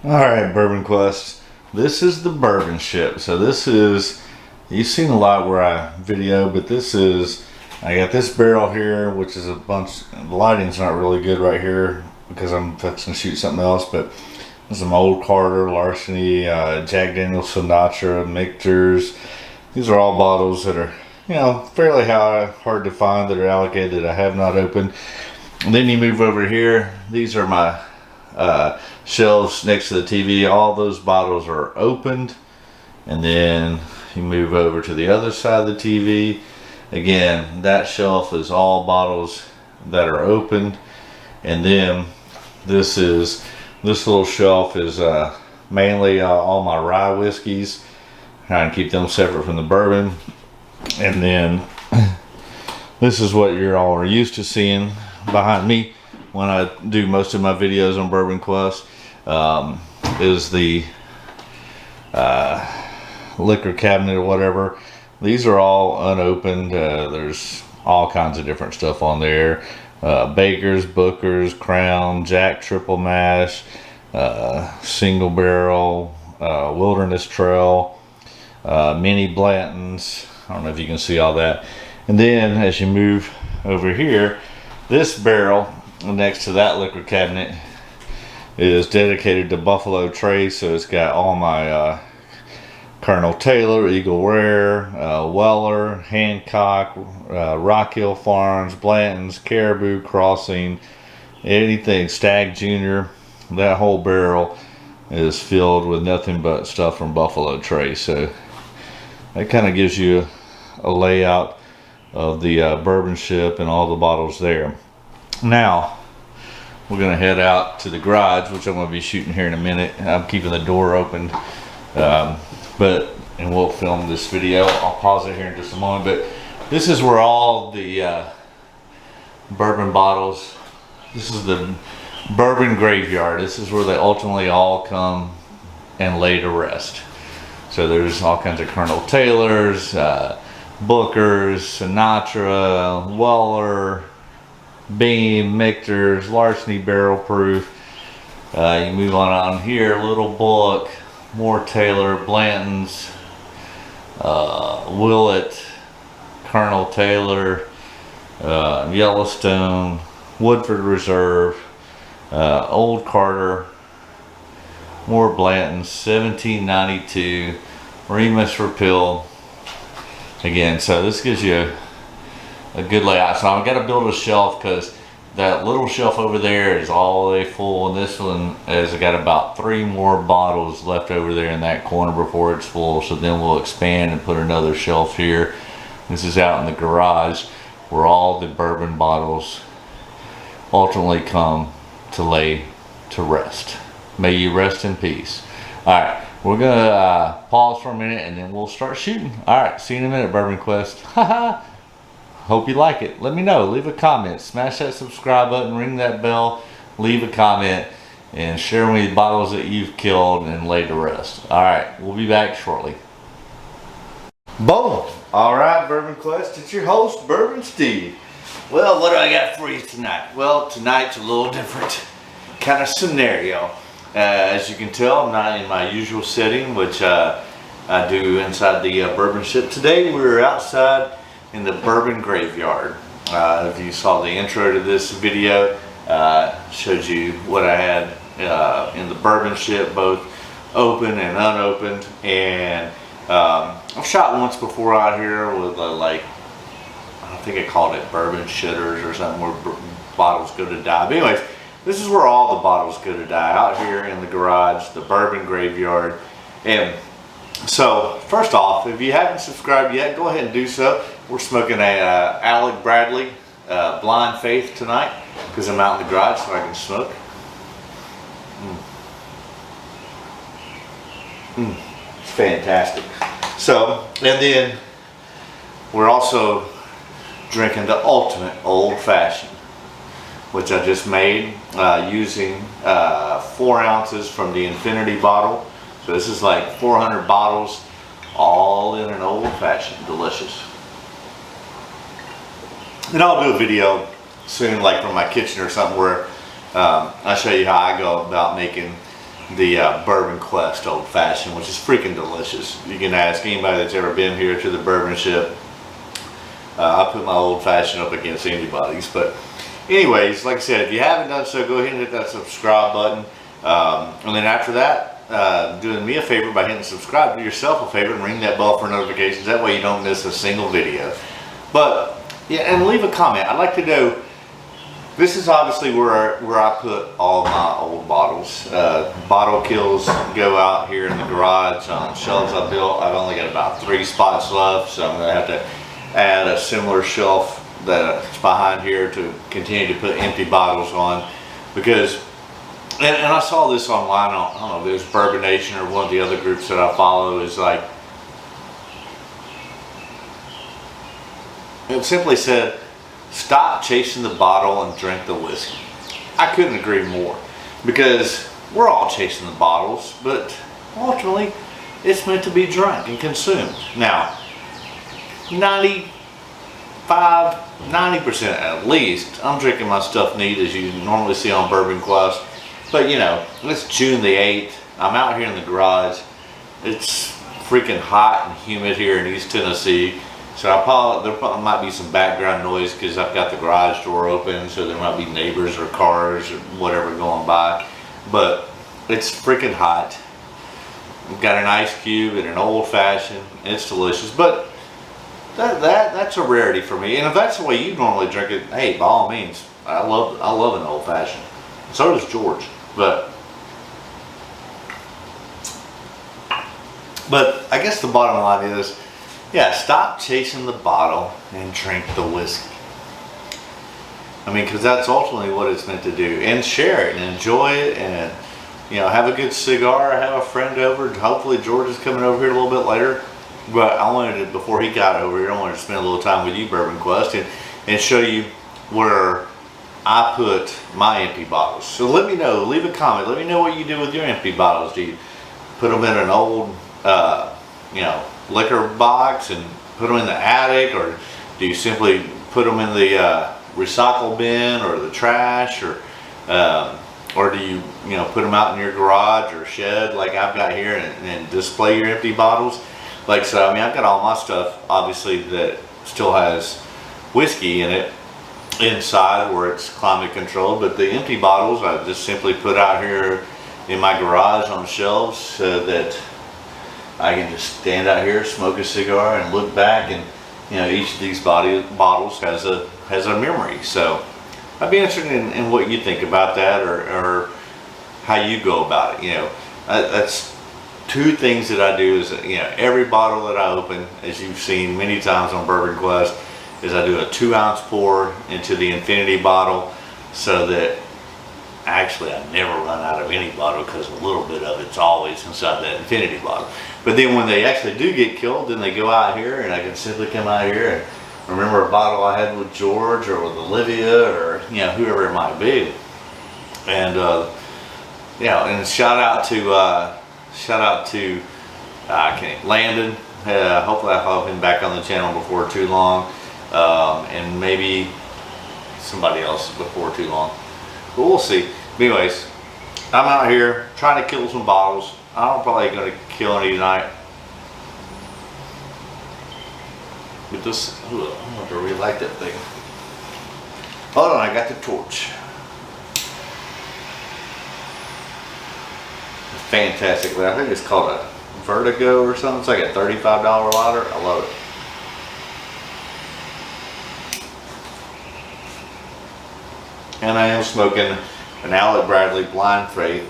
Alright, Bourbon Quest. This is the bourbon ship. So this is, you've seen a lot where I video, but this is, I got this barrel here, which is a bunch, the lighting's not really good right here because I'm fixing to shoot something else, but some Old Carter, Larceny, Jack Daniel's Sinatra, Mixers. These are all bottles that are, fairly hard to find, that are allocated, that I have not opened. And then you move over here, these are my shelves next to the TV. All those bottles are opened, and then you move over to the other side of the TV. Again, that shelf is all bottles that are opened, and then this little shelf is mainly all my rye whiskeys. Trying to keep them separate from the bourbon, and then this is what you all are used to seeing behind me when I do most of my videos on Bourbon Quest, is the liquor cabinet or whatever. These are all unopened. There's all kinds of different stuff on there. Baker's, Booker's, Crown, Jack Triple Mash, Single Barrel, Wilderness Trail, Mini Blanton's. I don't know if you can see all that. And then as you move over here, this barrel next to that liquor cabinet is dedicated to Buffalo Trace. So it's got all my Colonel Taylor, Eagle Rare, Weller, Hancock, Rock Hill Farms, Blanton's, Caribou Crossing, anything, Stag Jr. That whole barrel is filled with nothing but stuff from Buffalo Trace. So that kind of gives you a layout of the bourbon ship and all the bottles there. Now we're going to head out to the garage, which I'm going to be shooting here in a minute. I'm keeping the door open, and we'll film this video. I'll pause it here in just a moment, but this is where all the bourbon bottles, this is the bourbon graveyard. This is where they ultimately all come and lay to rest. So there's all kinds of Colonel Taylors, Booker's, Sinatra, Weller, Beam, Mixers, Larceny Barrel Proof. You move on here, Little Bullock, more Taylor, Blanton's, Willett, Colonel Taylor, Yellowstone, Woodford Reserve, Old Carter, more Blanton's, 1792, Remus Repeal. Again, so this gives you a good layout. So I've got to build a shelf because that little shelf over there is all the way full, and this one has got about 3 more bottles left over there in that corner before it's full. So then we'll expand and put another shelf here. This is out in the garage where all the bourbon bottles ultimately come to lay to rest. May you rest in peace. All right, we're gonna pause for a minute and then we'll start shooting. All right, see you in a minute, Bourbon Quest. Haha. Hope you like it. Let me know. Leave a comment. Smash that subscribe button. Ring that bell. Leave a comment. And share me the bottles that you've killed and laid to rest. Alright. We'll be back shortly. Boom. Alright, Bourbon Quest. It's your host, Bourbon Steve. Well, what do I got for you tonight? Well, tonight's a little different kind of scenario. As you can tell, I'm not in my usual setting, which I do inside the bourbon ship. Today, we're outside in the bourbon graveyard. If you saw the intro to this video, showed you what I had in the bourbon ship, both open and unopened. And I've shot once before out here with I think I called it bourbon shitters or something, where bottles go to die. But anyways, this is where all the bottles go to die, out here in the garage, the bourbon graveyard. And so, first off, if you haven't subscribed yet, go ahead and do so. We're smoking a Alec Bradley Blind Faith tonight because I'm out in the garage so I can smoke. It's fantastic. So, and then we're also drinking the ultimate old fashioned, which I just made using 4 ounces from the Infinity bottle. So this is like 400 bottles, all in an old fashioned, delicious. And I'll do a video soon, like from my kitchen or something, where I show you how I go about making the Bourbon Quest Old Fashioned, which is freaking delicious. You can ask anybody that's ever been here to the Bourbon Ship. I put my Old Fashioned up against anybody's. But anyways, like I said, if you haven't done so, go ahead and hit that subscribe button. And then after that, doing me a favor by hitting subscribe, do yourself a favor and ring that bell for notifications. That way you don't miss a single video. But yeah, and leave a comment. I'd like to know, this is obviously where I put all my old bottles. Bottle kills go out here in the garage on shelves I built. I've only got about 3 spots left, so I'm gonna have to add a similar shelf that's behind here to continue to put empty bottles on, because and I saw this online. I don't know if there's Bourbon Nation or one of the other groups that I follow, is like, it simply said, stop chasing the bottle and drink the whiskey. I couldn't agree more, because we're all chasing the bottles, but ultimately it's meant to be drank and consumed. Now 90% at least, I'm drinking my stuff neat as you normally see on Bourbon Quest. But you know, it's June the 8th. I'm out here in the garage. It's freaking hot and humid here in East Tennessee. So there probably might be some background noise because I've got the garage door open, so there might be neighbors or cars or whatever going by. But it's freaking hot. We've got an ice cube and an old fashioned. It's delicious. But that's a rarity for me. And if that's the way you normally drink it, hey, by all means, I love an old fashioned. So does George. But I guess the bottom line is, yeah, stop chasing the bottle and drink the whiskey. I mean, because that's ultimately what it's meant to do. And share it and enjoy it, and you know, have a good cigar, have a friend over. Hopefully George is coming over here a little bit later. But I wanted to, before he got over here, I wanted to spend a little time with you, Bourbon Quest, and show you where I put my empty bottles. So let me know, leave a comment, let me know what you do with your empty bottles. Do you put them in an old liquor box and put them in the attic, or do you simply put them in the recycle bin or the trash, or do you put them out in your garage or shed like I've got here, and display your empty bottles? Like, so I mean, I've got all my stuff obviously that still has whiskey in it inside where it's climate controlled, but the empty bottles I just simply put out here in my garage on shelves so that I can just stand out here, smoke a cigar, and look back, and each of these bottles has a memory. So I'd be interested in what you think about that, or how you go about it. That's 2 things that I do. Is every bottle that I open, as you've seen many times on Bourbon Quest, is I do a 2-ounce pour into the infinity bottle, so that actually I never run out of any bottle, because a little bit of it's always inside that infinity bottle. But then when they actually do get killed, then they go out here, and I can simply come out here and remember a bottle I had with George or with Olivia, or whoever it might be. And and shout out to Landon. Hopefully I'll have him back on the channel before too long, and maybe somebody else before too long, but we'll see. But anyways, I'm out here trying to kill some bottles. I'm probably going to kill any tonight. With this, I'm going to have to relight that thing. Hold on, I got the torch. Fantastic. I think it's called a Vertigo or something. It's like a $35 lighter. I love it. And I am smoking an Alec Bradley Blind Faith,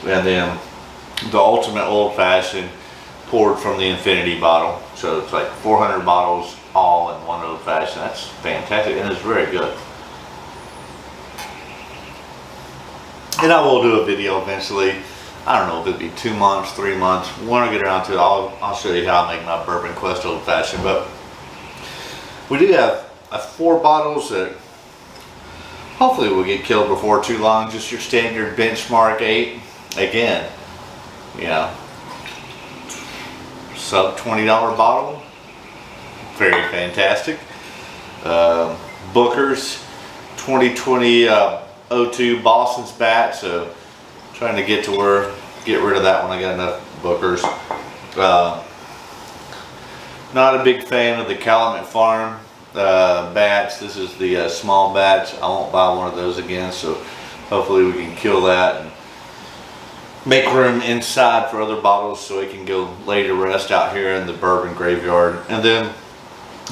and then the ultimate old fashioned poured from the infinity bottle. So it's like 400 bottles all in one old fashioned. That's fantastic, and it's very good. And I will do a video eventually. I don't know if it'll be 2 months, 3 months. When I get around to it, I'll show you how I make my Bourbon Quest Old Fashioned. But we do have 4 bottles that hopefully will get killed before too long. Just your standard benchmark 8. Again, sub $20 bottle. Very fantastic. Booker's 2020 02 Boston's bat. So trying to get to where get rid of that when I got enough Bookers. Not a big fan of the Calumet Farm batch. This is the small batch. I won't buy one of those again, so hopefully we can kill that and make room inside for other bottles so it can go lay to rest out here in the bourbon graveyard. And then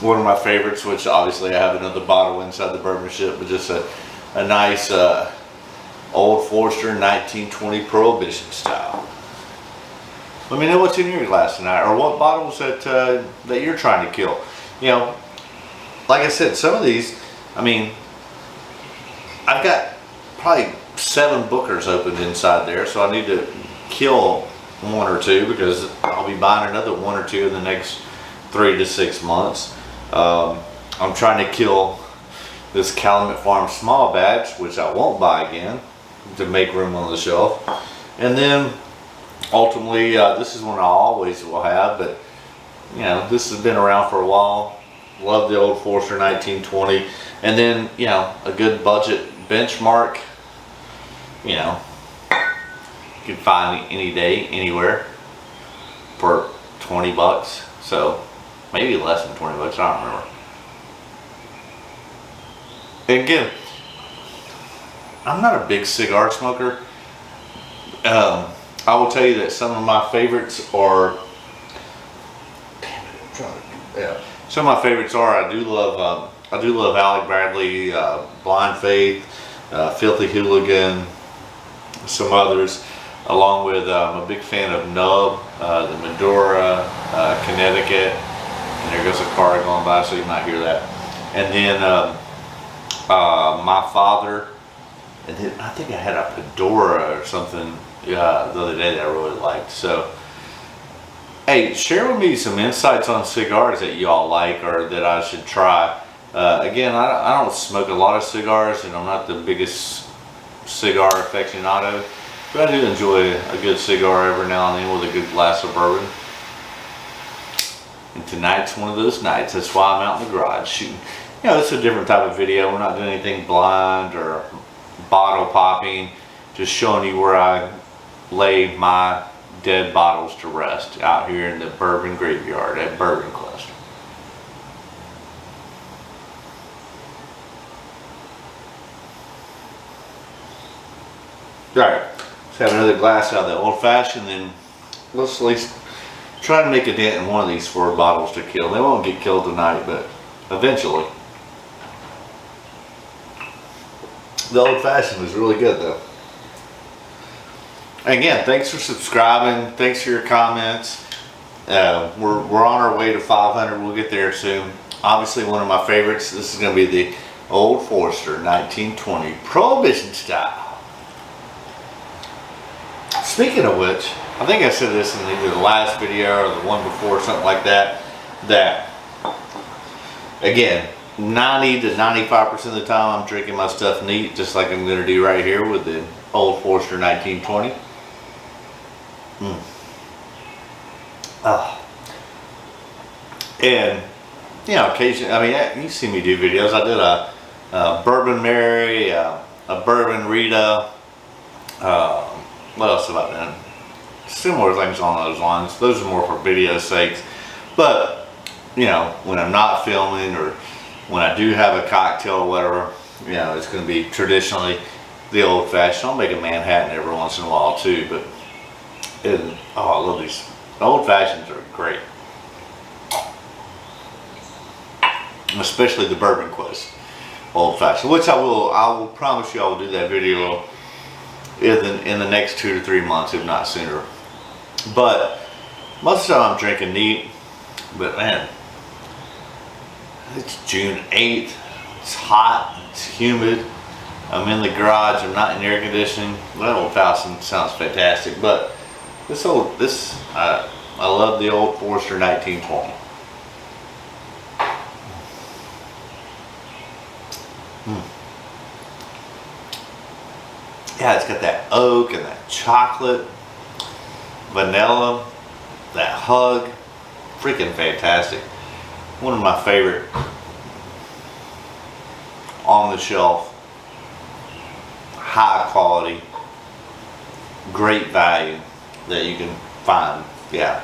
one of my favorites, which obviously I have another bottle inside the bourbon ship, but just a nice Old Forester 1920 Prohibition style. Let me know what's in your glass tonight, or what bottles that that you're trying to kill. You know, like I said, some of these, I mean, I've got probably 7 Bookers opened inside there, so I need to kill 1 or 2 because I'll be buying another 1 or 2 in the next 3 to 6 months. I'm trying to kill this Calumet Farm small batch, which I won't buy again, to make room on the shelf. And then ultimately, this is one I always will have, but you know, this has been around for a while. Love the Old Forester 1920. And then, you know, a good budget benchmark, you know, you can find any day, anywhere for 20 bucks. So maybe less than 20 bucks, I don't remember. And again, I'm not a big cigar smoker. I will tell you that some of my favorites are, some of my favorites are, I do love Alec Bradley, Blind Faith, Filthy Hooligan, some others, along with I'm a big fan of Nub, the Medora, Connecticut, and there goes a car going by, so you might hear that. And then My Father, and then I think I had a Fedora or something the other day that I really liked. So hey, share with me some insights on cigars that y'all like or that I should try. Again, I don't smoke a lot of cigars, and I'm not the biggest cigar aficionado, but I do enjoy a good cigar every now and then with a good glass of bourbon. And tonight's one of those nights. That's why I'm out in the garage shooting. You know, it's a different type of video. We're not doing anything blind or bottle popping, just showing you where I lay my dead bottles to rest out here in the bourbon graveyard at Bourbon Cluster. Alright, let's have another glass out of the old fashioned, then let's at least try to make a dent in one of these 4 bottles to kill. They won't get killed tonight, but eventually. The old fashioned was really good though. Again, thanks for subscribing. Thanks for your comments. We're on our way to 500. We'll get there soon. Obviously, one of my favorites. This is going to be the Old Forester 1920 Prohibition style. Speaking of which, I think I said this in either the last video or the one before, something like that. That again, 90 to 95% of the time, I'm drinking my stuff neat, just like I'm going to do right here with the Old Forester 1920. And you know, occasionally, I mean, you see me do videos. I did a Bourbon Mary, a Bourbon Rita. What else have I done? Similar things on those lines. Those are more for video sakes. But you know, when I'm not filming or when I do have a cocktail or whatever, you know, it's going to be traditionally the old fashioned. I'll make a Manhattan every once in a while too, but I love these. The old fashions are great, especially the Bourbon Quest old fashioned, which I will promise you I will do that video in the next 2 to 3 months, if not sooner. But most of the time I'm drinking neat. But man, it's June 8th. It's hot. It's humid. I'm in the garage. I'm not in air conditioning. That old fashioned sounds fantastic. But I love the Old Forester 1920. Yeah, it's got that oak and that chocolate, vanilla, that hug. Freaking fantastic. One of my favorite on the shelf, high quality, great value that you can find. Yeah,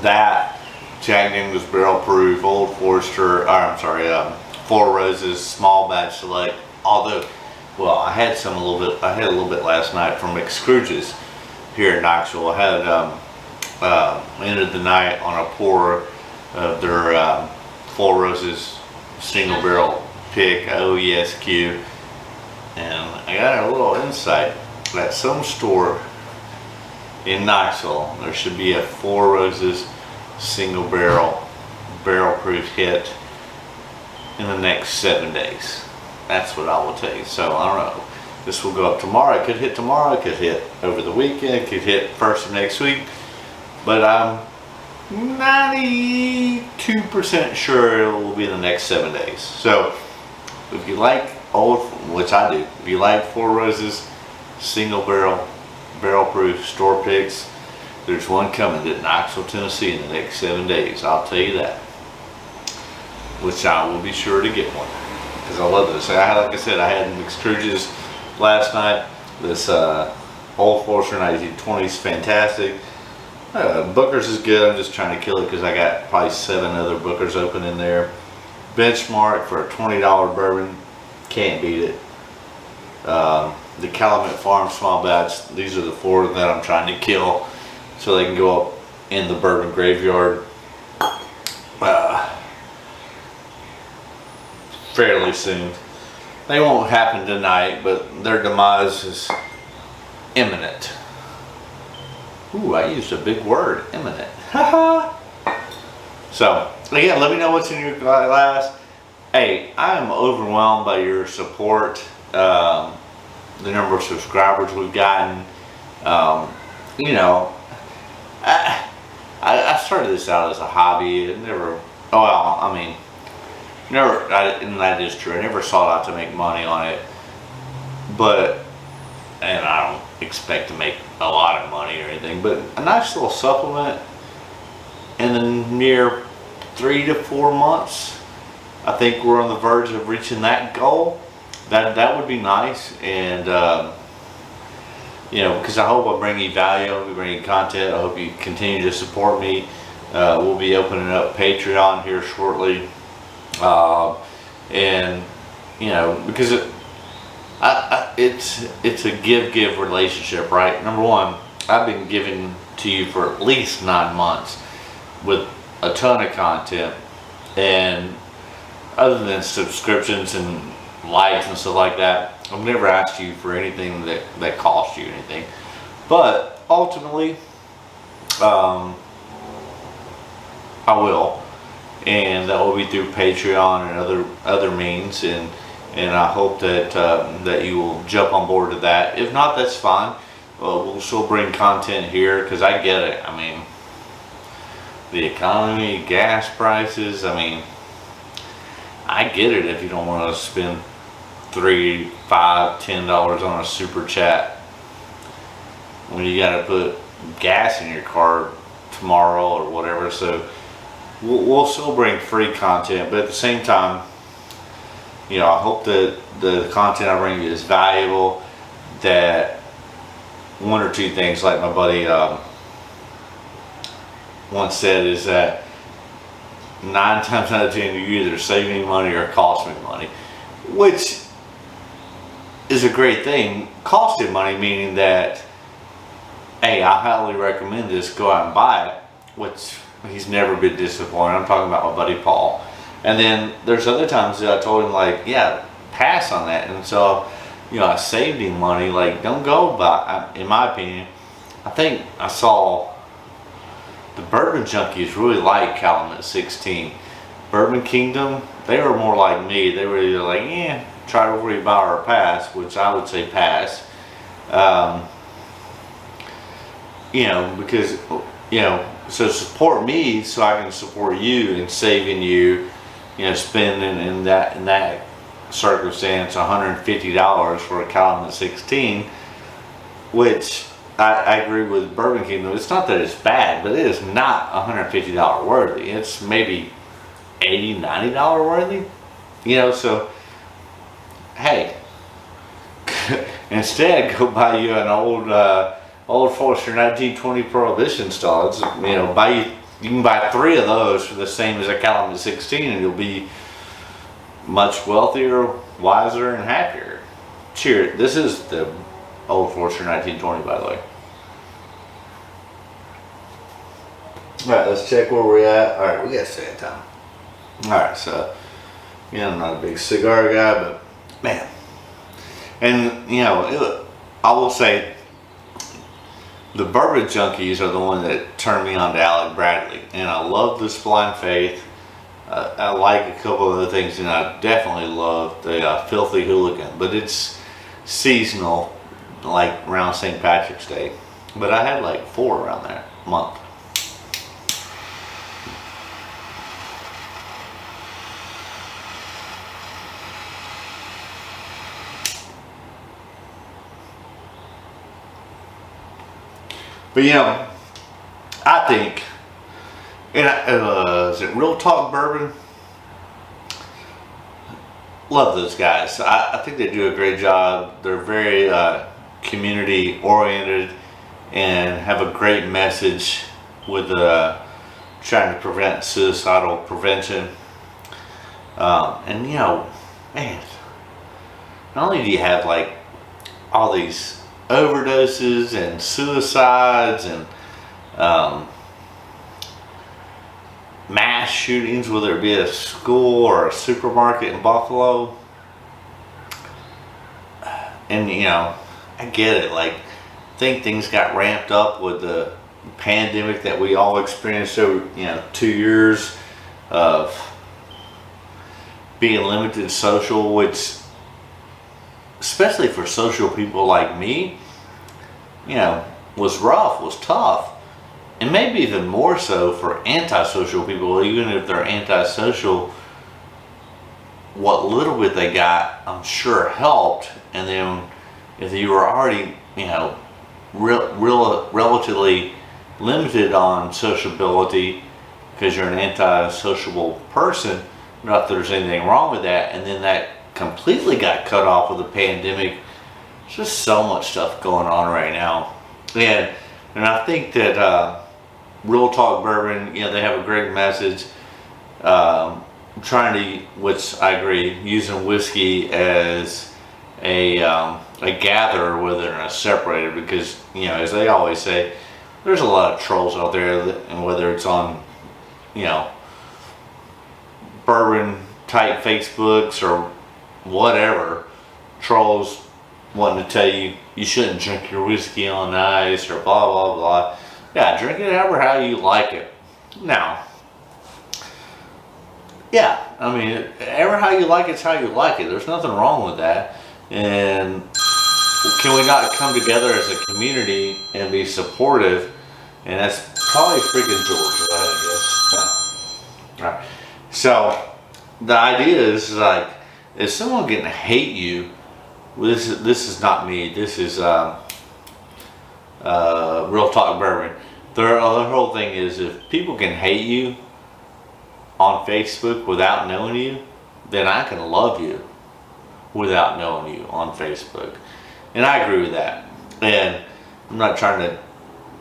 that Jack Daniel's Barrel Proof, Old Forester, or I'm sorry, Four Roses Small Batch Select. Although, well, I had a little bit last night from McScrooge's here in Knoxville. I had ended the night on a pour of their Four Roses single barrel pick OESQ, and I got a little insight that some store in Knoxville there should be a Four Roses single barrel proof hit in the next 7 days. That's what I will tell you. So I don't know. This will go up tomorrow. It could hit tomorrow. It could hit over the weekend. It could hit first of next week. But I'm 92% sure it will be in the next 7 days. So if you like old, which I do, if you like Four Roses single barrel proof store picks, there's one coming to Knoxville, Tennessee in the next 7 days. I'll tell you that. Which I will be sure to get one, because I love this. Like I said, I had McScrooge's last night. This Old Forester 1920 is fantastic. Booker's is good. I'm just trying to kill it because I got probably 7 other Bookers open in there. Benchmark for a $20 bourbon, can't beat it. The Calumet Farm Small Batch, these are the 4 that I'm trying to kill so they can go up in the bourbon graveyard fairly soon. They won't happen tonight, but their demise is imminent. Ooh, I used a big word, imminent. So, again, let me know what's in your glass. Hey, I am overwhelmed by your support. The number of subscribers we've gotten. You know, I started this out as a hobby. It never, oh well, I mean, and that is true. I never sought out to make money on it. But, and I don't expect to make a lot of money or anything, but a nice little supplement in the near 3 to 4 months. I think we're on the verge of reaching that goal. That would be nice, and you know, because I hope I bring you value, I'll be bringing content. I hope you continue to support me. We'll be opening up Patreon here shortly, and you know, because it's a give relationship, right? Number one, I've been giving to you for at least 9 months with a ton of content, and other than subscriptions and likes and stuff like that, I've never asked you for anything that costs you anything. But ultimately, I will, and that will be through Patreon and other means, and I hope that that you will jump on board to that. If not, that's fine. We'll still bring content here, because I get it. I mean, the economy, gas prices, I mean, I get it if you don't want to spend $3, $5, $10 on a super chat when you got to put gas in your car tomorrow or whatever. So we'll still bring free content, but at the same time, you know, I hope that the content I bring you is valuable, that one or two things, like my buddy once said, is that 9 times out of 10 you either save me money or cost me money, which is a great thing. Costing money meaning that, hey, I highly recommend this, go out and buy it, which he's never been disappointed. I'm talking about my buddy Paul. And then there's other times that I told him, like, yeah, pass on that. And so, you know, I saved him money. Like, don't go buy, in my opinion. I think I saw the bourbon junkies really like Calumet 16. Bourbon Kingdom, they were more like me. They were either like, yeah, try to rebuy or pass, which I would say pass. You know, because, you know, so support me so I can support you in saving you, you know, spending in that circumstance $150 for a Calumet 16, which I agree with Bourbon Kingdom. It's not that it's bad, but it is not $150 worthy. It's maybe $80, $90 worthy. You know, so hey, instead go buy you an old Old Forester 1920 Prohibition style. It's, you know, you can buy 3 of those for the same as a Calumet 16, and you'll be much wealthier, wiser, and happier. Cheers. This is the Old Forester 1920, by the way. Alright, let's check where we're at. Alright, we got second time. Alright, so, you know, I'm not a big cigar guy, but man. And, you know, I will say, the bourbon junkies are the one that turned me on to Alec Bradley. And I love this Blind Faith. I like a couple of other things, and I definitely love the Filthy Hooligan. But it's seasonal, like around St. Patrick's Day. But I had like 4 around there, a month. But you know, I think, and is it Real Talk Bourbon? Love those guys. I think they do a great job. They're very community oriented and have a great message with trying to prevent suicidal prevention. And you know, man, not only do you have like all these overdoses and suicides and mass shootings, whether it be at a school or a supermarket in Buffalo. And you know, I get it. Like, I think things got ramped up with the pandemic that we all experienced over, you know, 2 years of being limited social, which, especially for social people like me, you know, was rough, was tough. And maybe even more so for antisocial people. Even if they're antisocial, what little bit they got, I'm sure, helped. And then if you were already, you know, relatively limited on sociability because you're an antisociable person, not that there's anything wrong with that, and then that completely got cut off with the pandemic. There's just so much stuff going on right now. And I think that Real Talk Bourbon, you know, they have a great message. Trying to, which I agree, using whiskey as a gatherer rather than a separator, because, you know, as they always say, there's a lot of trolls out there, and whether it's on, you know, bourbon type Facebooks or whatever, trolls wanting to tell you you shouldn't drink your whiskey on ice or blah blah blah. Yeah, drink it however how you like it. Now, yeah, I mean, ever how you like it's how you like it. There's nothing wrong with that. And can we not come together as a community and be supportive? And that's probably freaking Georgia, I guess. All right. So the idea is like, if someone can hate you, this is not me. This is Real Talk Bourbon. The whole thing is, if people can hate you on Facebook without knowing you, then I can love you without knowing you on Facebook. And I agree with that. And I'm not trying to,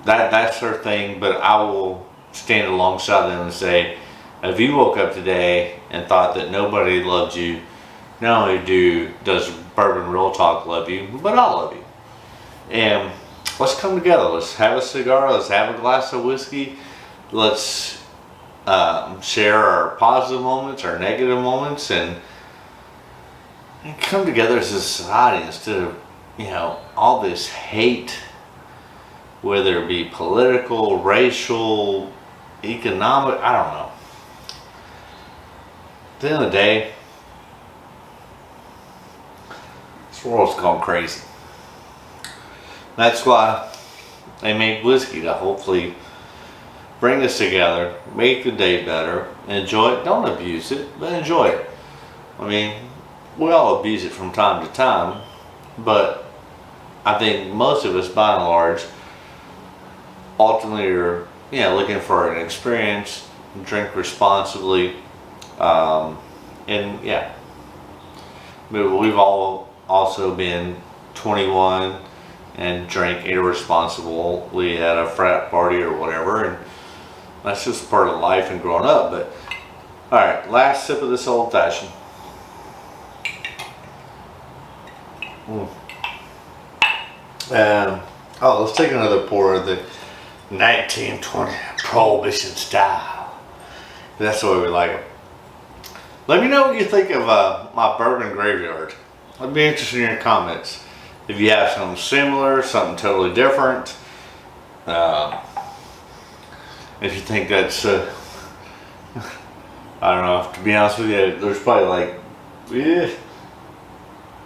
that's their thing, but I will stand alongside them and say, if you woke up today and thought that nobody loved you, not only does Bourbon Real Talk love you, but I love you. And let's come together. Let's have a cigar. Let's have a glass of whiskey. Let's share our positive moments, our negative moments, and come together as a society instead of, you know, all this hate, whether it be political, racial, economic, I don't know. At the end of the day, this world's gone crazy. That's why they made whiskey, to hopefully bring us together, make the day better, enjoy it. Don't abuse it, but enjoy it. I mean, we all abuse it from time to time, but I think most of us, by and large, ultimately are, you know, looking for an experience, drink responsibly, and yeah. But we've all also been 21 and drank irresponsibly at a frat party or whatever, and that's just part of life and growing up. But all right, last sip of this old fashioned. Oh, let's take another pour of the 1920 Prohibition style. That's the way we like it. Let me know what you think of my bourbon graveyard. I'd be interested in your comments. If you have something similar, something totally different. If you think that's, I don't know, to be honest with you, there's probably like $400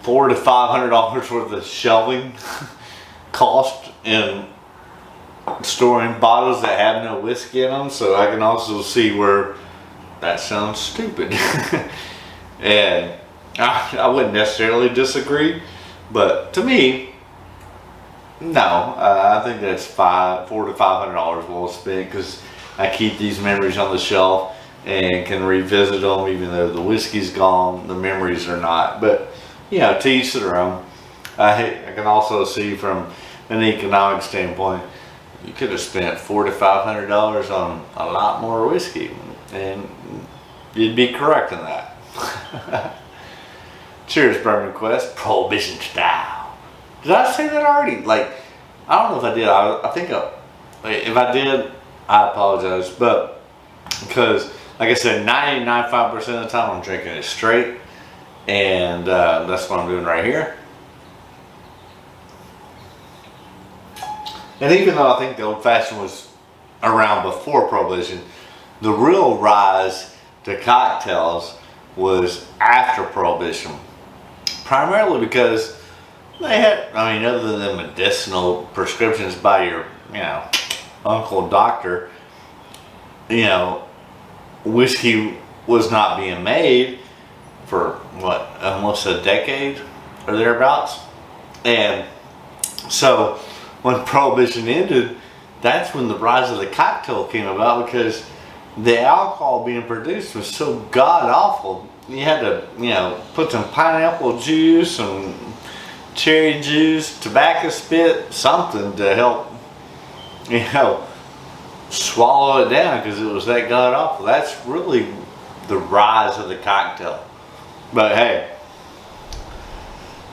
to $500 worth of shelving cost in storing bottles that have no whiskey in them, so I can also see where that sounds stupid. And I wouldn't necessarily disagree, but to me, no, I think that's $400 to $500 well spent, because I keep these memories on the shelf and can revisit them even though the whiskey's gone, the memories are not. But you know, to each their own. I can also see from an economic standpoint, you could have spent $400 to $500 on a lot more whiskey, and you'd be correct in that. Cheers, Bourbon Quest, Prohibition style. Did I say that already? Like, I don't know if I did. I think if I did, I apologize. But because, like I said, 95% of the time I'm drinking it straight, and that's what I'm doing right here. And even though I think the old fashioned was around before Prohibition, the real rise to cocktails was after Prohibition. Primarily because they had, I mean, other than medicinal prescriptions by your, you know, uncle doctor, you know, whiskey was not being made for what, almost a decade or thereabouts. And so when Prohibition ended, that's when the rise of the cocktail came about, because the alcohol being produced was so god awful. You had to, you know, put some pineapple juice and cherry juice, tobacco spit, something to help, you know, swallow it down, because it was that god awful. That's really the rise of the cocktail. But hey,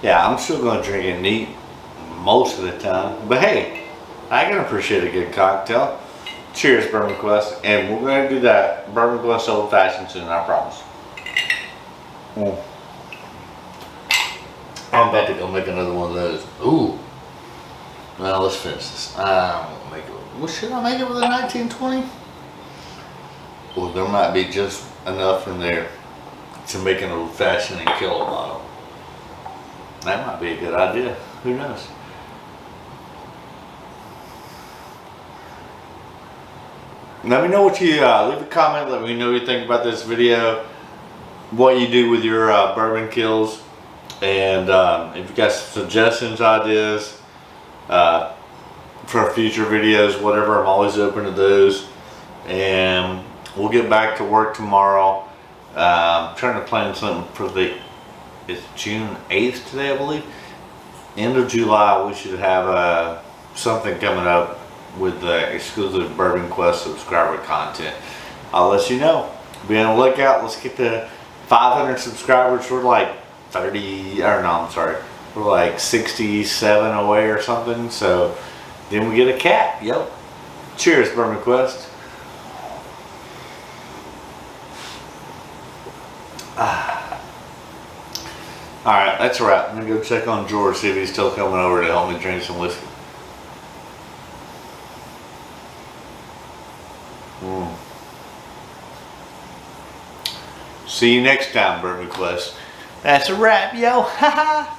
yeah, I'm still going to drink it neat most of the time. But hey, I can appreciate a good cocktail. Cheers, Bourbon Quest. And we're going to do that Bourbon Quest Old Fashioned soon, I promise. I'm about to go make another one of those. Ooh. Well, let's finish this. I won't make it. Well, should I make it with a 1920? Well, there might be just enough in there to make an old fashioned and kill a bottle. That might be a good idea. Who knows? Let me know what you, leave a comment, let me know what you think about this video, what you do with your bourbon kills, and if you got suggestions, ideas for future videos, whatever, I'm always open to those. And we'll get back to work tomorrow. I'm trying to plan something for it's June 8th today, I believe. End of July, we should have something coming up with exclusive Bourbon Quest subscriber content. I'll let you know. Be on the lookout. Let's get to 500 subscribers. We're like 30, or no, I'm sorry. We're like 67 away or something. So then we get a cap. Yep. Cheers, Bourbon Quest. Alright, that's a wrap. I'm going to go check on George, see if he's still coming over to help me drink some whiskey. See you next time, Bourbon Quest. That's a wrap, yo. Ha ha.